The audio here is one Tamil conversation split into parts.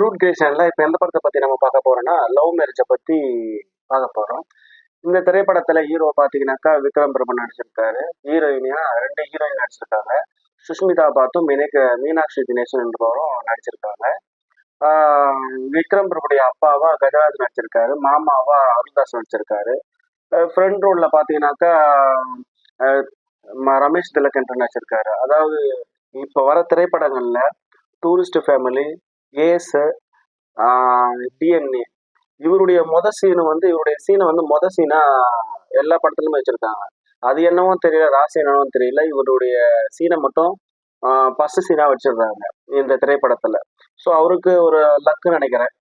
ரூட் கிரியேஷன்ல இப்ப எந்த படத்தை பத்தி நம்ம பார்க்க போறோம்னா, லவ் மேரேஜ பத்தி பார்க்க போறோம். இந்த திரைப்படத்துல ஹீரோ பாத்தீங்கன்னாக்கா விக்ரம் பிரபு நடிச்சிருக்காரு. ஹீரோயினியா 2 ஹீரோயின் நடிச்சிருக்காங்க. சுஷ்மிதா பாத்தும், மீனாட்சி தினேஷன் என்பவரும் நடிச்சிருக்காங்க. விக்ரம் பிரபுடைய அப்பாவா கஜராஜ் நடிச்சிருக்காரு. மாமாவா அருள்தாஸ் நடிச்சிருக்காரு. ஃப்ரண்ட் ரோல்ல பாத்தீங்கன்னாக்கா அஹ், ரமேஷ் திலகன் நடிச்சிருக்காரு. அதாவது இப்ப வர திரைப்படங்கள்ல டூரிஸ்ட் ஃபேமிலி, ஏஸ், டிஎன்ஏ இவருடைய சீனை வந்து மொத சீனா எல்லா படத்துலயுமே வச்சிருக்காங்க. அது என்னவோ தெரியல, ராசி என்னவோ தெரியல, இவருடைய சீனை மட்டும் ஃபர்ஸ்ட் சீனா வச்சிடுறாங்க இந்த திரைப்படத்துல. ஸோ அவருக்கு ஒரு லக்குன்னு நினைக்கிறேன்.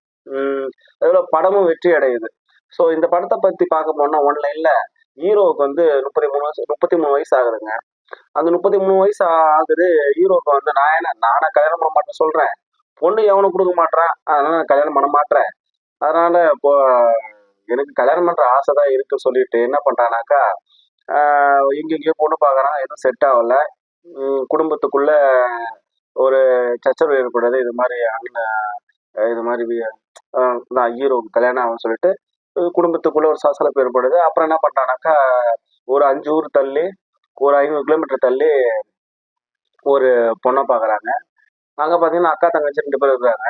அதுல படமும் வெற்றி அடையுது. ஸோ இந்த படத்தை பத்தி பார்க்க போனா ஒன்லைன்ல ஹீரோவுக்கு வந்து 33 வயசு ஆகுதுங்க. அந்த 33 வயசு ஆகுது. ஹீரோவுக்கு வந்து நானே கல்யாணம் பண்ண மாட்டேன் சொல்றேன், பொண்ணு எவனும் கொடுக்க மாட்டேறான், அதனால நான் கல்யாணம் பண்ண மாட்டேன். அதனால இப்போ எனக்கு கல்யாணம் பண்ற ஆசை தான் இருக்கு சொல்லிட்டு என்ன பண்றானாக்கா, எங்கெங்கேயோ பொண்ணு பார்க்கறான், எதுவும் செட் ஆகல. குடும்பத்துக்குள்ள ஒரு சச்சரவு ஏற்படுது. இது மாதிரி அண்ணன் இது மாதிரி நான் ஹீரோவுக்கு கல்யாணம் ஆகும்னு சொல்லிட்டு குடும்பத்துக்குள்ள ஒரு சலசலப்பு ஏற்படுது. அப்புறம் என்ன பண்றானாக்கா, ஒரு 5 ஊர் தள்ளி, ஒரு 500 கிலோமீட்டர் தள்ளி ஒரு பொண்ணை பார்க்கறாங்க. அங்க பாத்தீங்கன்னா அக்கா தங்கச்சி 2 பேர் இருக்காங்க.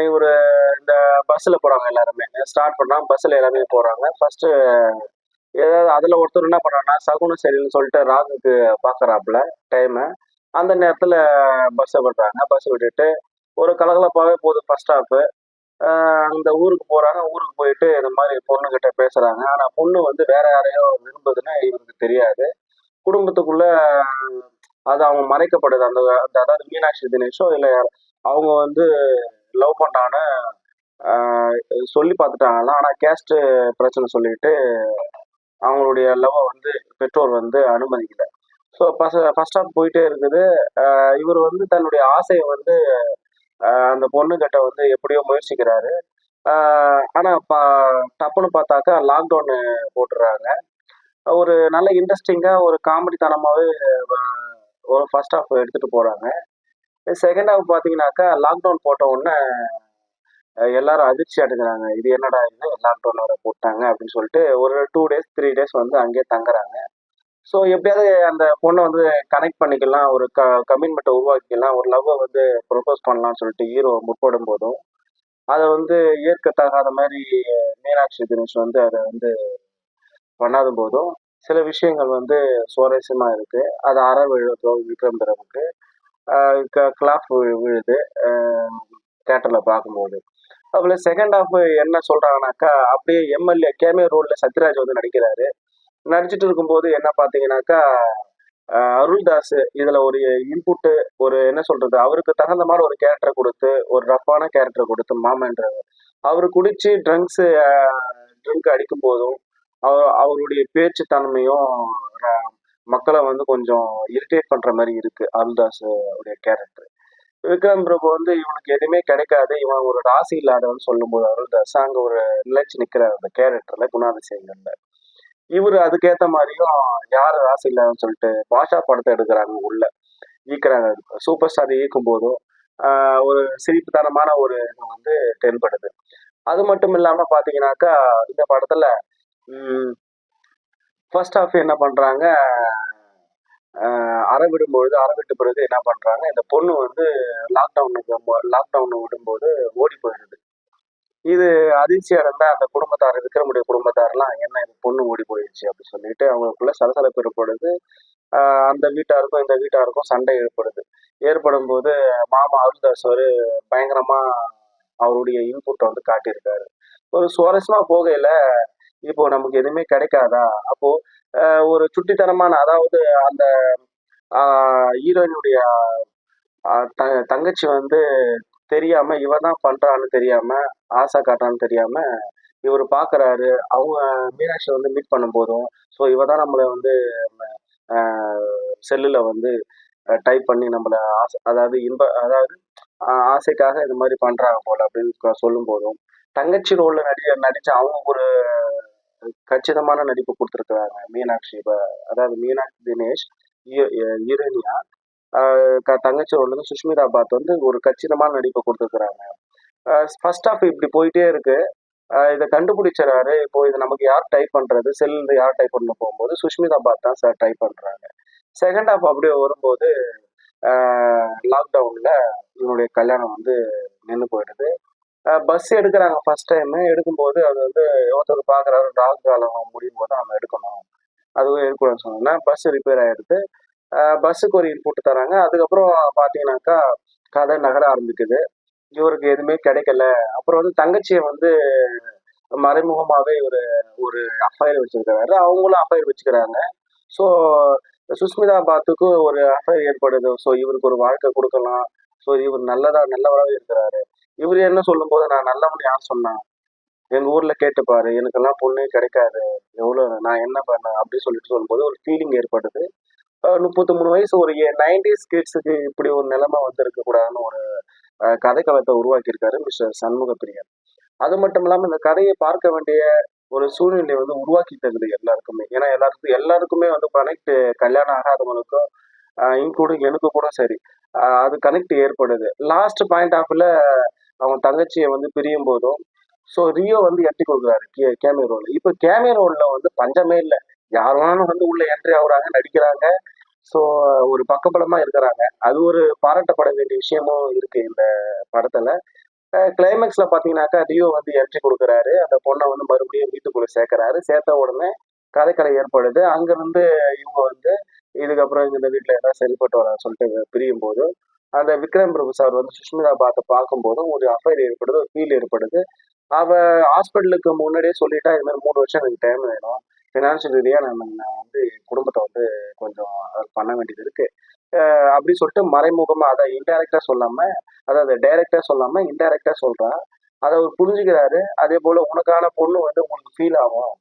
இவரு இந்த பஸ்ல போறாங்க எல்லாருமே. ஸ்டார்ட் பண்ணா பஸ்ல எல்லாமே போறாங்க. ஃபர்ஸ்ட் ஏதாவது அதுல ஒருத்தர் என்ன பண்றாருன்னா, சகுனம் சரியில்லைன்னு சொல்லிட்டு ராகுக்கு பாக்குறாப்புல டைம். அந்த நேரத்துல பஸ்ஸை விடுறாங்க. பஸ் விட்டுட்டு ஒரு கலகலப்பாவே போகுது ஃபர்ஸ்ட் ஹாஃப். அந்த ஊருக்கு போறாங்க. ஊருக்கு போயிட்டு இந்த மாதிரி பொண்ணு கிட்ட பேசுறாங்க. ஆனா பொண்ணு வந்து வேற யாரையோ விரும்புதுன்னு இவருக்கு தெரியாது. குடும்பத்துக்குள்ள அது அவங்க மறைக்கப்படுது. அந்த அந்த அதாவது மீனாட்சி தினேஷோ இல்ல அவங்க வந்து லவ் பண்றான்னு சொல்லி பார்த்துட்டாங்களாம். ஆனா கேஸ்ட் பிரச்சனை சொல்லிட்டு அவங்களுடைய லவ்வை வந்து பெற்றோர் வந்து அனுமதிக்கல. ஸோ ஃபர்ஸ்ட் ஹாஃப் போயிட்டே இருக்குது. இவர் வந்து தன்னுடைய ஆசையை வந்து அந்த பொண்ணு கிட்ட வந்து எப்படியோ முயற்சிக்கிறாரு. ஆனா டப்புன்னு பார்த்தாக்கா லாக்டவுன் போட்டுறாங்க. ஒரு நல்ல இன்ட்ரெஸ்டிங்கா ஒரு காமெடி தனமாவே ஒரு ஃபர்ஸ்ட் ஹாஃப் எடுத்துட்டு போறாங்க. செகண்ட் ஹாஃப் பாத்தீங்கன்னாக்கா லாக்டவுன் போட்ட உடனே எல்லாரும் அதிர்ச்சி அடைஞ்சுறாங்க. இது என்னடா இது லாக்டவுன் வேற போட்டாங்க அப்படின்னு சொல்லிட்டு ஒரு 2 டேஸ் 3 டேஸ் வந்து அங்கேயே தங்குறாங்க. ஸோ எப்படியாவது அந்த பொண்ணை வந்து கனெக்ட் பண்ணிக்கலாம், ஒரு கமிட்மெண்ட்டை உருவாக்கிக்கலாம், ஒரு லவ்வை வந்து ப்ரொபோஸ் பண்ணலாம்னு சொல்லிட்டு ஹீரோ முற்படும் போதும் அதை வந்து ஏற்கத்தகாத மாதிரி மீனாட்சி தினேஷ் வந்து அதை வந்து பண்ணாத போதும் சில விஷயங்கள் வந்து சுவாரஸ்யமா இருக்கு. அது விழுதோ விக்ரம் பிரபுக்கு கிளாப் விழுது தேட்டர்ல பார்க்கும்போது. அதுல செகண்ட் ஹாஃப் என்ன சொல்றாங்கனாக்கா, அப்படியே எம்எல்ஏ கேமியோ ரோல்ல சத்யராஜ் வந்து நடிக்கிறாரு. நடிச்சிட்டு இருக்கும்போது என்ன பாத்தீங்கன்னாக்கா, அருள்தாஸ் இதுல ஒரு இன்புட், ஒரு என்ன சொல்றது, அவருக்கு தகுந்த மாதிரி ஒரு கேரக்டர் கொடுத்து, ஒரு ரஃப்பான கேரக்டர் கொடுத்து மாமன்றது அவரு குடிச்சு ட்ரிங்க் அடிக்கும் போதும் அவருடைய பேச்சு தன்மையும் மக்களை வந்து கொஞ்சம் இரிட்டேட் பண்ற மாதிரி இருக்கு அருள்தாஸ் உடைய கேரக்டர். விக்ரம் பிரபு வந்து இவனுக்கு எதுவுமே கிடைக்காது, இவன் ஒரு ராசி இல்லாதவன் சொல்லும் போது அருள்தாஸ் அங்க ஒரு நிலைச்சு நிக்கிறார் அந்த கேரக்டர்ல, குணாதிசயங்கள்ல. இவரு அதுக்கேத்த மாதிரியும் யாரு ராசி இல்லாதன்னு சொல்லிட்டு பாஷா படத்தை எடுக்கிறாங்க, உள்ள ஈக்குறாங்க. சூப்பர் ஸ்டார் ஈக்கும் போதும் ஒரு சிரிப்புத்தனமான ஒரு இது வந்து தென்படுது. அது மட்டும் இல்லாம பாத்தீங்கன்னாக்கா, இந்த படத்துல ஃபர்ஸ்ட் ஹாஃப் என்ன பண்றாங்க, அறவிட்ட பிறகு என்ன பண்றாங்க, இந்த பொண்ணு வந்து லாக்டவுன் விடும்போது ஓடி போயிடுது. இது அதிர்ச்சி அடைந்த அந்த குடும்பத்தார், விக்ரமுடைய குடும்பத்தாரெல்லாம் என்ன இந்த பொண்ணு ஓடி போயிடுச்சு அப்படின்னு சொல்லிட்டு அவங்களுக்குள்ள சலசலப்பு ஏற்படுது. அந்த வீட்டாருக்கும் இந்த வீட்டாருக்கும் சண்டை ஏற்படும் போது மாமா அருள்தாஸ் பயங்கரமா அவருடைய இன்புட்டை வந்து காட்டியிருக்காரு. ஒரு சுவாரஸ்யமா போகையில இப்போ நமக்கு எதுவுமே கிடைக்காதா, அப்போ ஒரு சுட்டித்தனமான, அதாவது அந்த ஹீரோயினுடைய தங்கச்சி வந்து தெரியாம இவ தான் பண்றான்னு தெரியாம, ஆசை காட்டுறான்னு தெரியாம இவர் பாக்குறாரு. அவங்க மீனாட்சி வந்து மீட் பண்ணும் போதும் ஸோ இவ தான் நம்மளை வந்து செல்லுல வந்து டைப் பண்ணி நம்மள ஆசை, அதாவது அதாவது ஆசைக்காக இது மாதிரி பண்றாங்க போல அப்படின்னு சொல்லும் போதும், தங்கச்சி ரோல்ல நடிச்ச அவங்க ஒரு கச்சிதமான நடிப்பு கொடுத்துருக்குறாங்க மீனாட்சி. அதாவது மீனாட்சி தினேஷ் ஹீரோயினியா, தங்கச்சி ரோல் வந்து சுஷ்மிதா பாத் வந்து ஒரு கச்சிதமான நடிப்பை கொடுத்துருக்குறாங்க. ஃபர்ஸ்ட் ஹாஃப் இப்படி போயிட்டே இருக்கு. இதை கண்டுபிடிச்சிடறாரு. இப்போ இது நமக்கு யார் டைப் பண்றது, செல்ல யார் டைப் பண்ண போகும்போது சுஷ்மிதா பாத் தான் சார் டைப் பண்றாங்க. செகண்ட் ஹாஃப் அப்படியே வரும்போது லாக்டவுன்ல இவனுடைய கல்யாணம் வந்து நின்று போயிடுது. பஸ் எடுக்கிறாங்க ஃபர்ஸ்ட் டைம். எடுக்கும்போது அது வந்து ஒருத்தர் பார்க்குறாரு, ராகு காலம் முடியும் போது நம்ம எடுக்கணும், அதுவும் எடுக்கணும்னு சொன்னோன்னா பஸ் ரிப்பேர் ஆயிடுது. பஸ்ஸுக்கு ஒரு இன்புட் தராங்க. அதுக்கப்புறம் பார்த்தீங்கன்னாக்கா கதை நகர ஆரம்பிக்குது. இவருக்கு எதுவுமே கிடைக்கல. அப்புறம் வந்து தங்கச்சியை வந்து மறைமுகமாவே ஒரு ஒரு அஃபைர் வச்சிருக்கிறாரு. அவங்களும் அஃபைர் வச்சுக்கிறாங்க. ஸோ சுஷ்மிதா பாத்துக்கு ஒரு அஃபைர் ஏற்படுது. ஸோ இவருக்கு ஒரு வாழ்க்கை கொடுக்கலாம். ஸோ இவர் நல்லவராகவே இருக்கிறாரு. இவர் என்ன சொல்லும்போது, நான் நல்லவன் யார் சொன்னா, எங்க ஊர்ல கேட்டுப்பாரு, எனக்கெல்லாம் பொண்ணே கிடைக்காது, எவ்வளவு நான் என்ன பண்ணேன் அப்படின்னு சொல்லிட்டு சொல்லும்போது ஒரு ஃபீலிங் ஏற்படுது. 33 வயசு ஒரு 90s கிட்ஸுக்கு இப்படி ஒரு நிலைமை வந்து இருக்க கூடாதுன்னு ஒரு கதைக்களத்தை உருவாக்கியிருக்காரு மிஸ்டர் சண்முக பிரியன். அது மட்டும் இல்லாம இந்த கதையை பார்க்க வேண்டிய ஒரு சூழ்நிலை வந்து உருவாக்கி தருது எல்லாருக்குமே. ஏன்னா எல்லாருக்குமே வந்து கனெக்ட், கல்யாணம் ஆகாதவங்களுக்கும் இன்க்ளூடிங் எனக்கு கூட சரி, அது கனெக்ட் ஏற்படுது. லாஸ்ட் பாயிண்ட் ஆஃப்ல அவன் தங்கச்சியை வந்து பிரியும் போதும் ஸோ ரியோ வந்து எட்டி கொடுக்குறாரு கேமியோ ரோல். இப்போ கேமியோ ரோல்ல வந்து பஞ்சமே இல்லை. யார் வேணாலும் வந்து உள்ள என்ட்ரி ஆகுறாங்க, நடிக்கிறாங்க. ஸோ ஒரு பக்கபலமா இருக்கிறாங்க. அது ஒரு பாராட்டப்பட வேண்டிய விஷயமும் இருக்கு இந்த படத்துல. கிளைமேக்ஸ்ல பாத்தீங்கன்னாக்கா ரியோ வந்து என்ட்ரி கொடுக்குறாரு. அந்த பொண்ணை வந்து மறுபடியும் வீட்டுக்குள்ள சேர்க்கறாரு. சேர்த்த உடனே கதைக்கலை ஏற்படுது. அங்கிருந்து இவங்க வந்து இதுக்கப்புறம் இந்த வீட்டுல ஏதாவது சரிப்பட்டு வர சொல்லிட்டு பிரியும் போது அந்த விக்ரம் பிரபு சார் வந்து சுஷ்மிதா பாத்தை பார்க்கும்போதும் ஒரு அஃபைர் ஏற்படுது, ஒரு ஃபீல் ஏற்படுது. அவ ஹாஸ்பிட்டலுக்கு முன்னாடியே சொல்லிட்டா, இது மாதிரி 3 வருஷம் எனக்கு டைம் வேணும், ஃபினான்ஷியல் ரீதியா நான் வந்து குடும்பத்தை வந்து கொஞ்சம் பண்ண வேண்டியது இருக்கு அப்படி சொல்லிட்டு மறைமுகமா அதை இன்டைரக்டா சொல்லாம, அதாவது டைரக்டா சொல்லாம இன்டைரக்டா சொல்றா. அதை அவர் புரிஞ்சுக்கிறாரு. அதே போல உனக்கான பொண்ணு வந்து உங்களுக்கு ஃபீல் ஆகும்,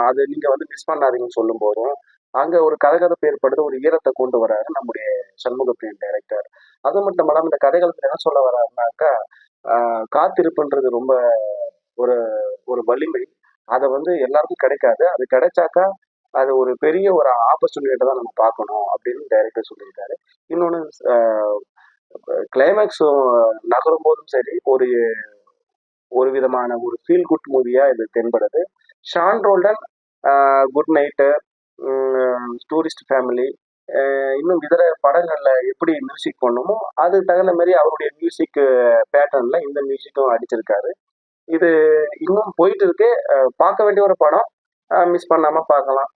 அது நீங்க வந்து மிஸ் பண்ணாதீங்கன்னு சொல்லும் போதும் அங்க ஒரு கதகதப்பு ஏற்படுது, ஒரு ஈரத்தை கொண்டு வராரு நம்முடைய சண்முக பிரியன் டைரக்டர். அது மட்டும் இல்லாம இந்த கதைகளத்துல என்ன சொல்ல வர்றாருனாக்கா, காத்திருப்புன்றது ரொம்ப ஒரு ஒரு வலிமை. அதை வந்து எல்லாருக்கும் கிடைக்காது. அது கிடைச்சாக்கா அது ஒரு பெரிய ஒரு ஆப்பர்ச்சுனிட்டி தான் நம்ம பார்க்கணும் அப்படின்னு டைரக்டர் சொல்லியிருக்காரு. இன்னொன்று, கிளைமேக்ஸ் நகரும் போதும் சரி, ஒரு ஒரு விதமான ஒரு ஃபீல் குட் மூவியா இது தென்படுது. Sean Roldan, good night, tourist family, இன்னும் இதர படங்கள்ல எப்படி மியூசிக் பண்ணுமோ அது தகுந்த மாதிரி அவருடைய மியூசிக் பேட்டர்ன்ல இந்த மியூசிக்கும் அடிச்சிருக்காரு. இது இன்னும் போயிட்டு இருக்கு. பார்க்க வேண்டிய ஒரு படம். மிஸ் பண்ணாம பார்க்கலாம்.